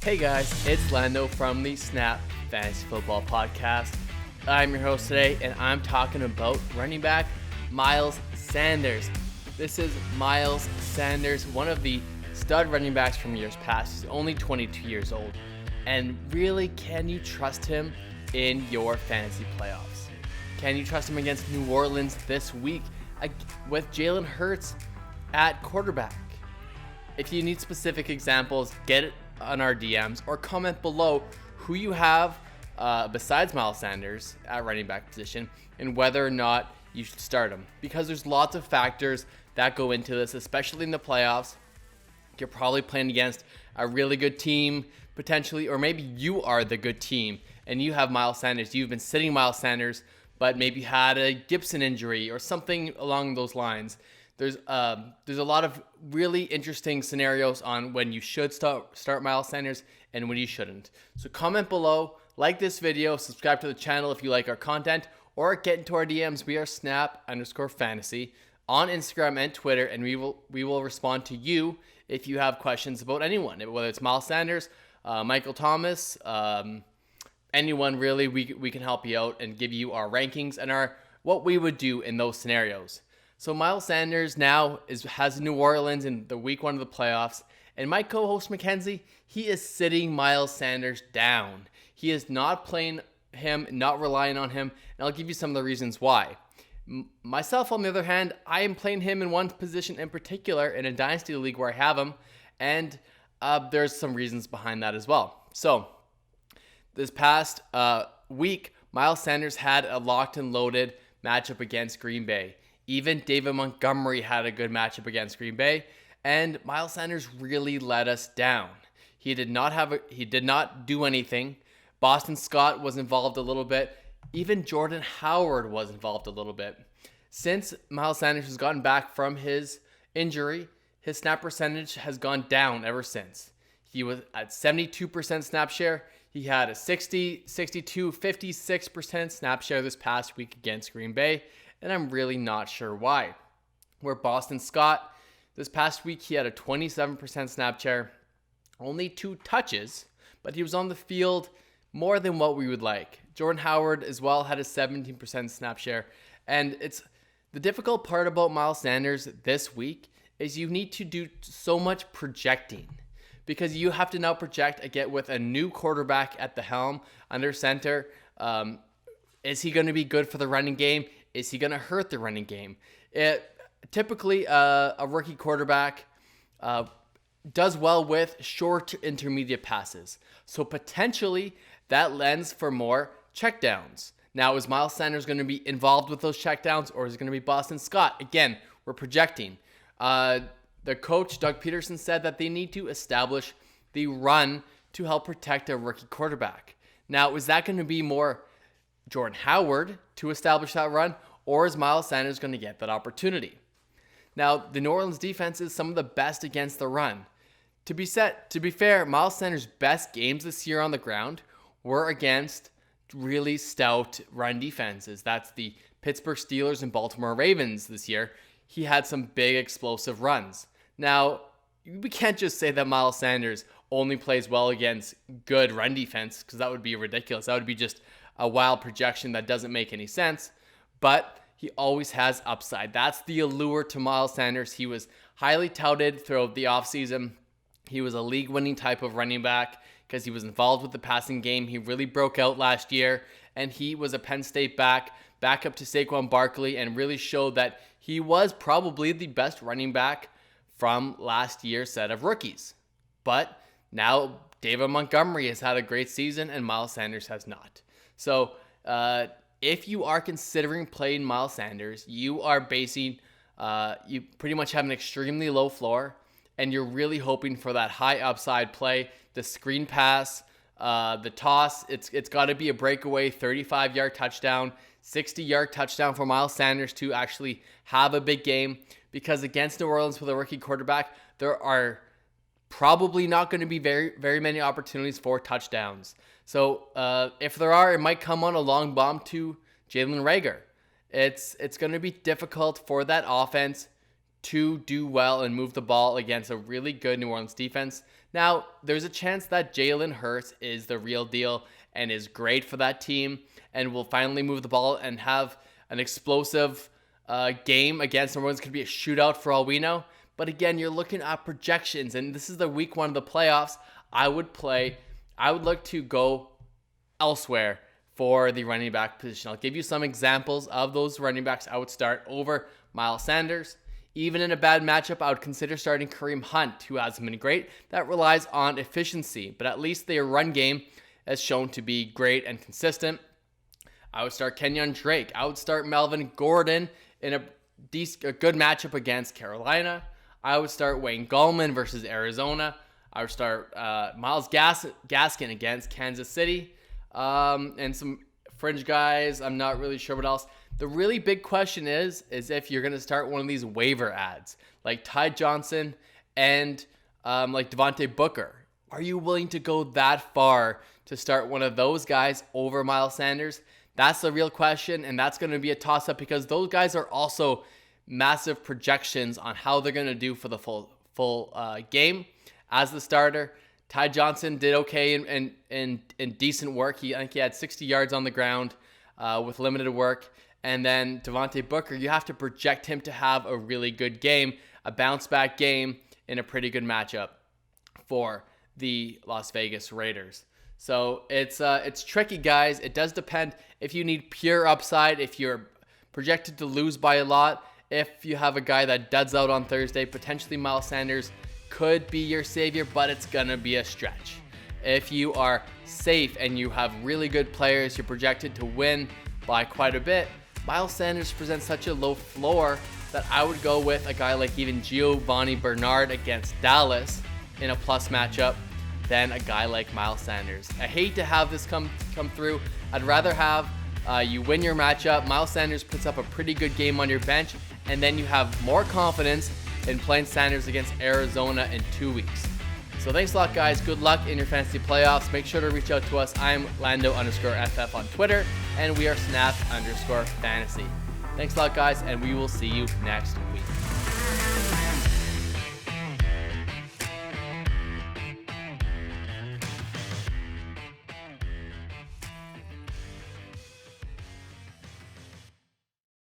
Hey guys, it's Lando from the Snap Fantasy Football Podcast. I'm your host today, and I'm talking about running back Miles Sanders. This is Miles Sanders, one of the stud running backs from years past. He's only 22 years old. And really, can you trust him in your fantasy playoffs? Can you trust him against New Orleans this week with Jalen Hurts at quarterback? If you need specific examples, get it on our DMs or comment below who you have besides Miles Sanders at running back position and whether or not you should start him, because there's lots of factors that go into this, especially in the playoffs. You're probably playing against a really good team potentially, or maybe you are the good team and you have Miles Sanders. You've been sitting Miles Sanders, but maybe had a Gibson injury or something along those lines. There's a lot of really interesting scenarios on when you should start Miles Sanders and when you shouldn't. So comment below, like this video, subscribe to the channel if you like our content, or get into our DMs. We are snap_fantasy on Instagram and Twitter, and we will respond to you if you have questions about anyone, whether it's Miles Sanders, Michael Thomas, anyone really. We can help you out and give you our rankings and what we would do in those scenarios. So Miles Sanders now has New Orleans in the week 1 of the playoffs, and my co-host Mackenzie, he is sitting Miles Sanders down. He is not playing him, not relying on him, and I'll give you some of the reasons why. Myself, on the other hand, I am playing him in one position in particular in a dynasty league where I have him, and there's some reasons behind that as well. So this past week, Miles Sanders had a locked and loaded matchup against Green Bay. Even David Montgomery had a good matchup against Green Bay, and Miles Sanders really let us down. He did not do anything. Boston Scott was involved a little bit. Even Jordan Howard was involved a little bit. Since Miles Sanders has gotten back from his injury, his snap percentage has gone down ever since. He was at 72% snap share. He had a 60, 62, 56% snap share this past week against Green Bay, and I'm really not sure why. Where Boston Scott, this past week, he had a 27% snap share, only 2 touches, but he was on the field more than what we would like. Jordan Howard as well had a 17% snap share, and it's the difficult part about Miles Sanders this week is you need to do so much projecting, because you have to now project again with a new quarterback at the helm under center. Is he going to be good for the running game? Is he going to hurt the running game? Typically, a rookie quarterback does well with short intermediate passes. So potentially that lends for more checkdowns. Now, is Miles Sanders going to be involved with those checkdowns, or is it going to be Boston Scott? Again, we're projecting. The coach, Doug Peterson, said that they need to establish the run to help protect a rookie quarterback. Now, is that going to be more Jordan Howard to establish that run, or is Miles Sanders going to get that opportunity? Now, the New Orleans defense is some of the best against the run. To be fair, Miles Sanders' best games this year on the ground were against really stout run defenses. That's the Pittsburgh Steelers and Baltimore Ravens this year. He had some big explosive runs. Now, we can't just say that Miles Sanders only plays well against good run defense, because that would be ridiculous. That would be just a wild projection that doesn't make any sense. But he always has upside. That's the allure to Miles Sanders. He was highly touted throughout the offseason. He was a league-winning type of running back because he was involved with the passing game. He really broke out last year, and he was a Penn State backup to Saquon Barkley, and really showed that he was probably the best running back from last year's set of rookies. But now David Montgomery has had a great season, and Miles Sanders has not. So if you are considering playing Miles Sanders, you pretty much have an extremely low floor, and you're really hoping for that high upside play, the screen pass, the toss. It's got to be a breakaway 35-yard touchdown, 60-yard touchdown for Miles Sanders to actually have a big game, because against New Orleans with a rookie quarterback, there are probably not going to be very, very many opportunities for touchdowns. So if there are, it might come on a long bomb to Jalen Reagor. It's going to be difficult for that offense to do well and move the ball against a really good New Orleans defense Now, there's a chance that Jalen Hurts is the real deal and is great for that team and will finally move the ball and have an explosive game against someone. It's going to be a shootout for all we know. But again, you're looking at projections, and this is the week 1 of the playoffs. I would look to go elsewhere for the running back position. I'll give you some examples of those running backs I would start over Miles Sanders. Even in a bad matchup, I would consider starting Kareem Hunt, who hasn't been great. That relies on efficiency, but at least their run game has shown to be great and consistent. I would start Kenyon Drake. I would start Melvin Gordon in a good matchup against Carolina. I would start Wayne Gallman versus Arizona. I would start Myles Gaskin against Kansas City. And some fringe guys. I'm not really sure what else. The really big question is if you're going to start one of these waiver ads like Ty Johnson and like Devontae Booker. Are you willing to go that far to start one of those guys over Miles Sanders? That's the real question, and that's going to be a toss-up because those guys are also massive projections on how they're going to do for the full game as the starter. Ty Johnson did okay in decent work. I think he had 60 yards on the ground with limited work. And then Devontae Booker, you have to project him to have a really good game, a bounce-back game in a pretty good matchup for the Las Vegas Raiders. So it's tricky, guys. It does depend if you need pure upside, if you're projected to lose by a lot, if you have a guy that duds out on Thursday, potentially Miles Sanders could be your savior, but it's going to be a stretch. If you are safe and you have really good players, you're projected to win by quite a bit, Miles Sanders presents such a low floor that I would go with a guy like even Giovanni Bernard against Dallas in a plus matchup than a guy like Miles Sanders. I hate to have this come through. I'd rather have you win your matchup, Miles Sanders puts up a pretty good game on your bench, and then you have more confidence in playing Sanders against Arizona in 2 weeks. So thanks a lot, guys. Good luck in your fantasy playoffs. Make sure to reach out to us. I'm Lando_FF on Twitter, and we are Snap_Fantasy. Thanks a lot, guys, and we will see you next week.